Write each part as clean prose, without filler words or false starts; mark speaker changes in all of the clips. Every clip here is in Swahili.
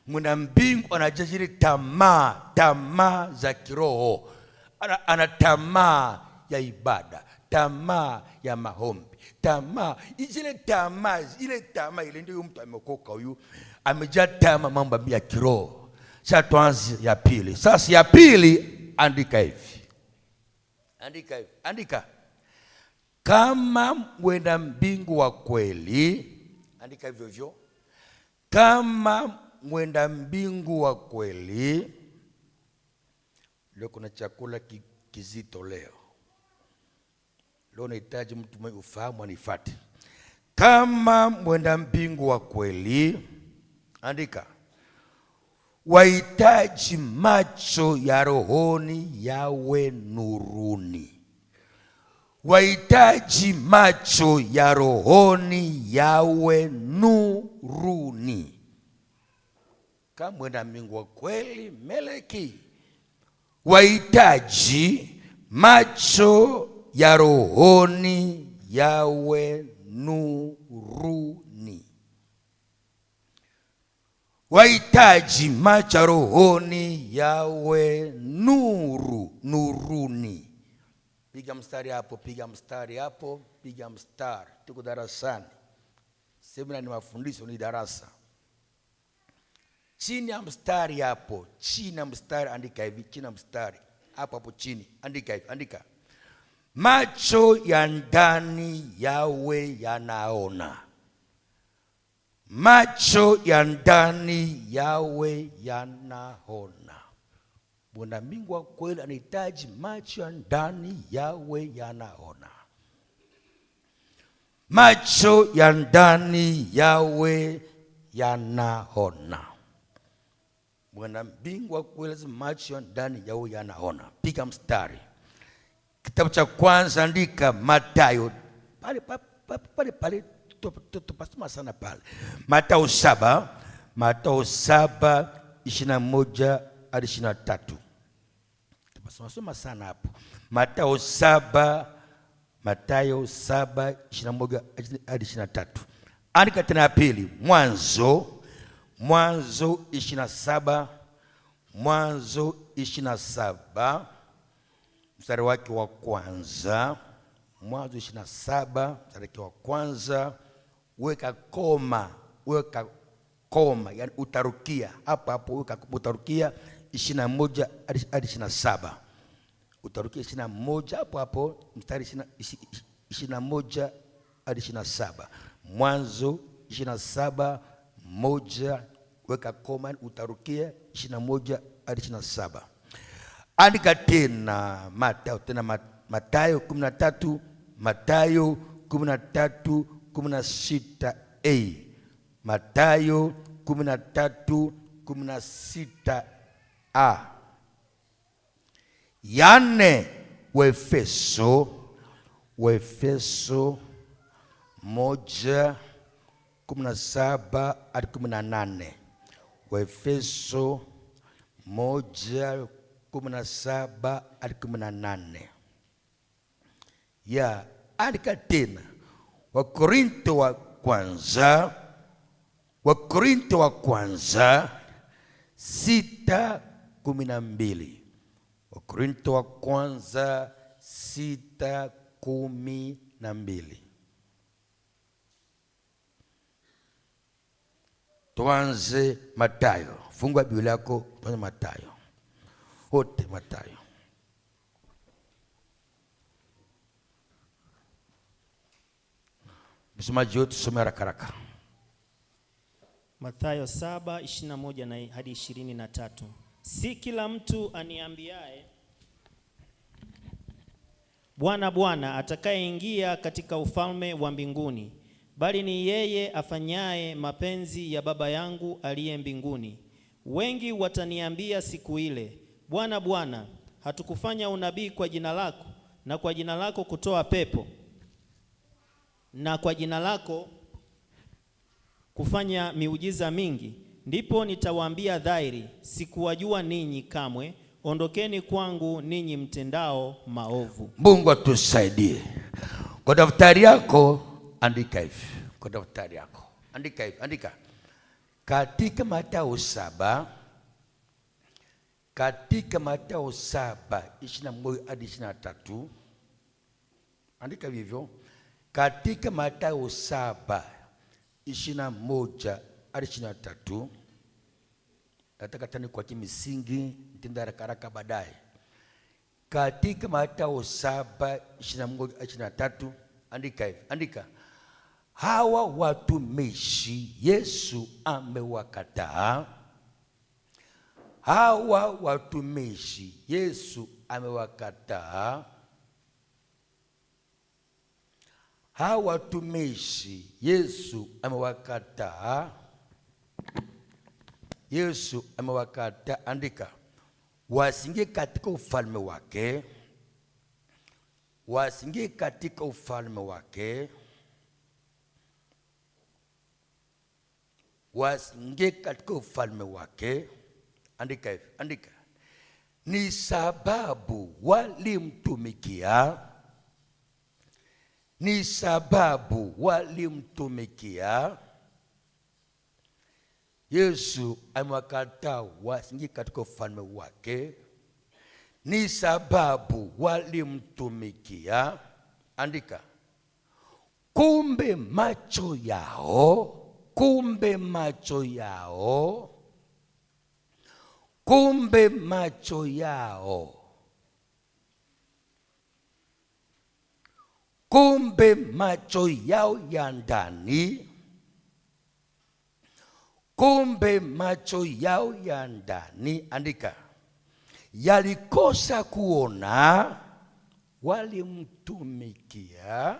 Speaker 1: Mwenda mbingu anajazili tamaa za kiroho. Ana tamaa ya ibada, tamaa ya maombi, ile tamaa ile ndio mtu ameokoka huyu, amejaa tamaa mambo ya kiroho. Sasa tuanze ya pili. Sasa ya pili, andika hivi. Andika. Kama mwenda mbingu wa kweli, andika hivyo. Kama mwenda mbingu wa kweli. Leo kuna chakula kizito leo. Leo nahitaji mtu mwenye ufahamu anifuate. Kama mwenda mbingu wa kweli, andika, wahitaji macho ya rohoni yawe nuruni. Wahitaji macho ya rohoni yawe nuruni. Kama mwenda mbingu wa kweli, Meleki, wahitaji macho ya rohoni yawe nuruni. Wahitaji macho ya rohoni yawe nuruni. Piga mstari hapo. Tuko darasani. Semina ni mafundisho, ni darasa. Chini ya mstari hapo, andika hivi, chini ya mstari hapo chini, andika hivi, andika. Macho ya ndani yawe yanaona. Macho ya ndani yawe yanaona. Mwenda mbingu wa kweli anahitaji macho ya ndani yawe yanaona. Macho ya ndani yawe yanaona. Mwenda mbingu wa kweli macho ya ndani yawe yanaona. Piga mstari. Kitabu cha kwanza andika Mathayo. Pale tupasoma sana pale. Mathayo 7:21 hadi 23. Tupasoma sana hapo. Mathayo 7:21 hadi 23. Andika tena pili. Mwanzo 27. Mwanzo 27 mstari wake wa kwanza. Mwanzo 27 mstari wake wa kwanza. Weka koma, yani utarukia hapo weka utarukia 21 hadi 27. Utarukia 21 hapo mstari 21 hadi 27. Mwanzo 27:1 weka koma, utarukia 21 hadi 27. Andika tena Mathayo 13. Mathayo 13:16a. Mathayo 13:16a. Yane Waefeso 1:17 hadi 18. Waefeso 1:17 hadi 18. Ya, andika tena Wakorintho wa kwanza 6:12. Wakorintho wa kwanza 6:12. Tuanze Mathayo. Fungua Biblia yako, tuanze Mathayo. Wote Mathayo. Msomaji wetu tusome haraka.
Speaker 2: Mathayo 7:21 hadi 23. Si kila mtu aniambiaye Bwana Bwana atakayeingia katika ufalme wa mbinguni, bali ni yeye afanyaye mapenzi ya Baba yangu aliye mbinguni. Wengi wataniambia siku ile, Bwana Bwana, hatukufanya unabii kwa jina lako, na kwa jina lako kutoa pepo, na kwa jina lako kufanya miujiza mingi? Ndipo nitawaambia dhahiri, sikuwajua ninyi kamwe, ondokeni kwangu ninyi mtendao maovu.
Speaker 1: Mungu atusaidie. Kwa daftari yako andika hivi. Andika. Katika Mathayo 7, katika Mathayo 7:21 hadi 23, andika hivyo. Katika Mathayo 7:21 hadi 23, nataka tani kwa kimisingi, nitenda haraka baadaye. Katika Mathayo 7:21 hadi 23, andika hivi, andika. Hawa watumishi Yesu amewakataa. Hawa watumishi Yesu amewakataa. Hawa watumishi Yesu amewakataa. Yesu amewakataa, andika. Wasiingie katika ufalme wake. Wasiingie katika ufalme wake. Wasiingie katika ufalme wake. Andika hivi, andika. Ni sababu walimtumikia. Ni sababu walimtumikia. Yesu amewakataa wasiingie katika ufalme wake. Ni sababu walimtumikia. Andika. Kumbe macho yao, kumbe macho yao, kumbe macho yao, kumbe macho yao ya ndani, kumbe macho yao ya ndani, andika, yalikosa kuona walimtumikia.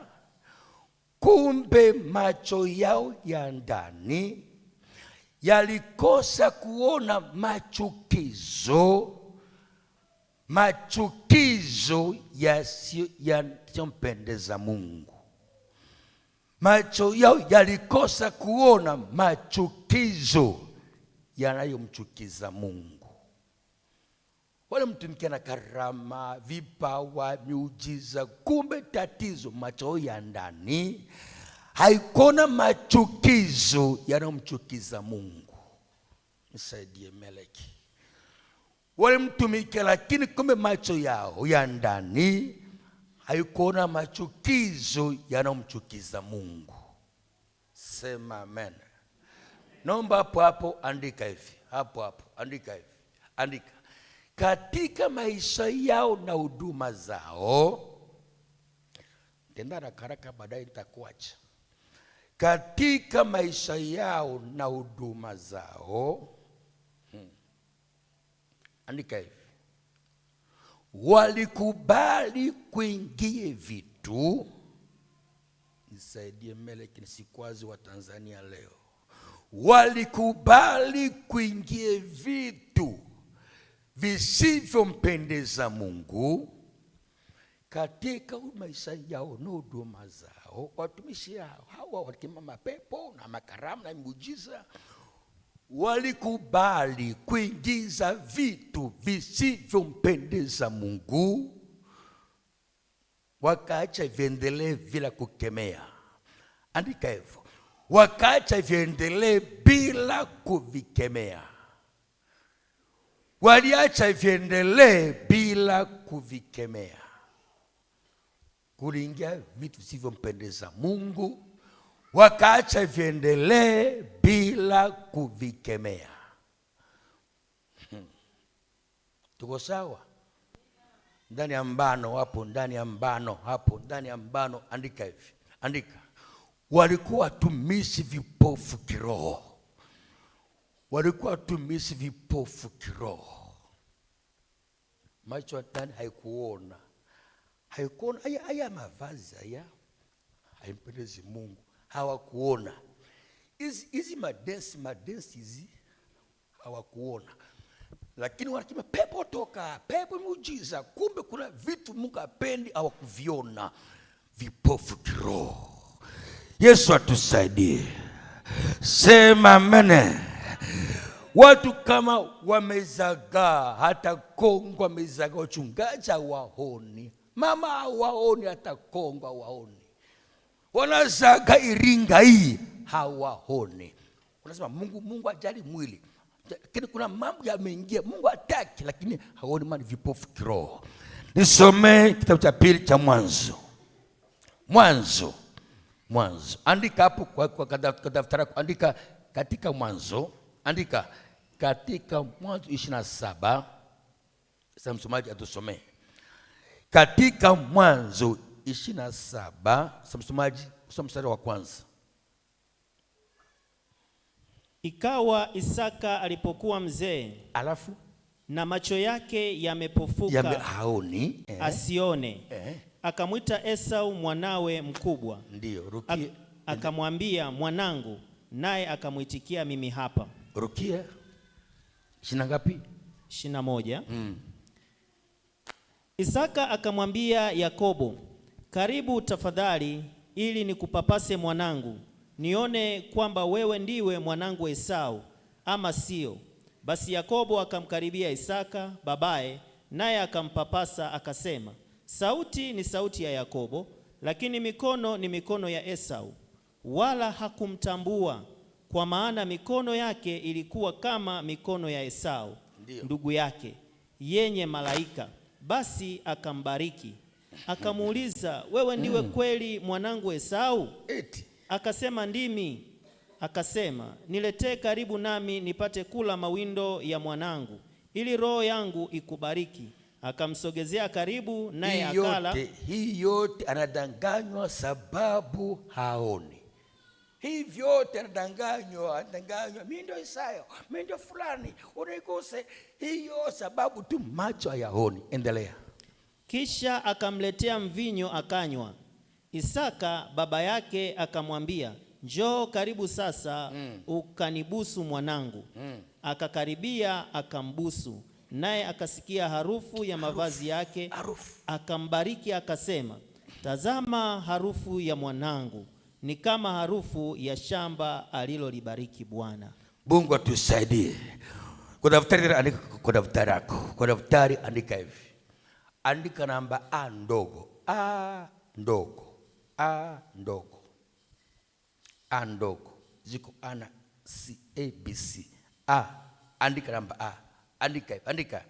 Speaker 1: Kumbe macho yao ya ndani yalikosa kuona machukizo, machukizo yasiyompendeza Mungu. Macho yao yalikosa kuona machukizo yanayomchukiza Mungu. Wale mtumikia na karama, vipawa, miujiza, kumbe tatizo macho ya ndani haikona machukizo yanayomchukiza Mungu. Nisaidie Meleki. Wale mtumikia lakini kumbe macho yao ya ndani haikona machukizo yanayomchukiza Mungu. Sema amen. Naomba hapo andika hivi. Hapo andika hivi. Andika. Katika maisha yao na huduma zao, tenda haraka baadaye nitakuacha. Katika maisha yao na huduma zao, andika hivi. Walikubali kuingie vitu. Nisaidie Meleki nisikwazi wa Tanzania leo. Walikubali kuingie vitu visivyompendeza Mungu katika maisha yao na huduma zao. Watumishi hao hawa wakima mapepo na makaramu na miujiza walikubali kuingiza vitu visivyompendeza Mungu, wakaacha viendelee bila kukemea. Andika hivyo. Wakaacha viendelee bila kuvikemea. Waliacha viendelee bila kuvikemea. Kuingia vitu visivyompendeza Mungu, wakaacha viendelee bila kuvikemea. Tuko sawa? Ndani ya mbano hapo, ndani ya mbano hapo, ndani ya mbano andika hivi. Andika. Walikuwa watumishi vipofu kiroho. Walikuwa watumishi vipofu kiroho. Macho ndani haikuona. Haikuona haya mavazi haya haimpendezi Mungu. Hawakuona. Hizi madensi hizi hawakuona. Lakini wanasema pepo toka, pepo muujiza, kumbe kuna vitu Mungu hapendi hawakuviona. Vipofu kiroho. Yesu atusaidie. Sema amen. Watu kama wamezagaa, hata Kongo wamezagaa, wachungaji hawaoni, mama hawaoni, hata Kongo hawaoni. Wanazagaa Iringa hii hawaoni. Unasema Mungu ajali mwili. Lakini kuna mambo yameingia Mungu hataki, lakini haoni maana vipofu kiroho. Nisome kitabu cha pili cha Mwanzo. Andika hapo kwa daftari, andika katika Mwanzo, andika katika Mwanzo 27. Sasa msomaji atusomee. Katika Mwanzo 27, sasa msomaji usome mstari wa kwanza.
Speaker 2: Ikawa Isaka alipokuwa mzee,
Speaker 1: alafu
Speaker 2: na macho yake yamepofuka,
Speaker 1: haoni,
Speaker 2: asione, akamwita Esau mwanawe mkubwa.
Speaker 1: Ndio, rukia.
Speaker 2: Akamwambia, mwanangu, naye akamwitikia, mimi hapa.
Speaker 1: Rukia 20 ngapi?
Speaker 2: 21. Isaka akamwambia Yakobo, karibu tafadhali, ili nikupapase mwanangu, nione kwamba wewe ndiwe mwanangu Esau ama sio. Basi Yakobo akamkaribia Isaka babaye, naye akampapasa, akasema, sauti ni sauti ya Yakobo, lakini mikono ni mikono ya Esau. Wala hakumtambua, kwa maana mikono yake ilikuwa kama mikono ya Esau ndugu yake, yenye malaika. Basi akambariki. Akamuuliza, wewe ndiwe kweli mwanangu Esau? Akasema, ndimi. Akasema, niletee karibu nami nipate kula mawindo ya mwanangu, ili roho yangu ikubariki. Akamsogezea karibu, naye akala.
Speaker 1: Hii yote anadanganywa sababu haoni. Hii vyote anadanganywa, mimi ndio Isaya, mimi ndio fulani, unaikose. Hiyo sababu tu macho hayaoni. Endelea.
Speaker 2: Kisha akamletea mvinyo akanywa. Isaka baba yake akamwambia, njoo karibu sasa, ukanibusu mwanangu. Akakaribia akambusu, naye akasikia harufu ya mavazi yake. Akambariki akasema, tazama, harufu ya mwanangu ni kama harufu ya shamba alilolibariki Bwana.
Speaker 1: Mungu atusaidie. Kwa daftari andika, kwa daftari yako, kwa daftari andika hivi. Andika namba A ndogo, A ndogo, A ndogo, A ndogo. Ziko ana C A B C. A, andika namba A. Andika hivi, andika.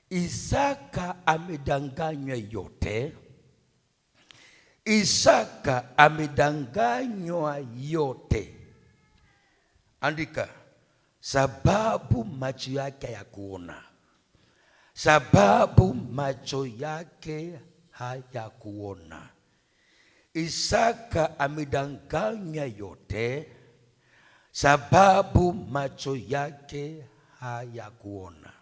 Speaker 1: Isaka amedanganywa yote. Isaka amedanganywa yote. Andika, sababu macho yake hayakuona. Sababu macho yake hayakuona. Isaka amedanganywa yote sababu macho yake hayakuona.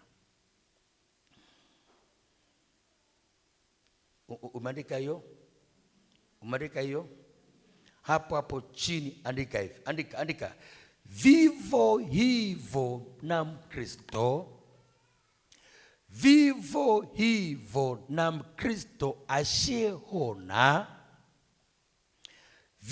Speaker 1: Umeandika hiyo? Umeandika hiyo? Hapo chini andika hivi. Andika. Vivo hivyo na Mkristo. Vivo hivyo na Mkristo asiyeona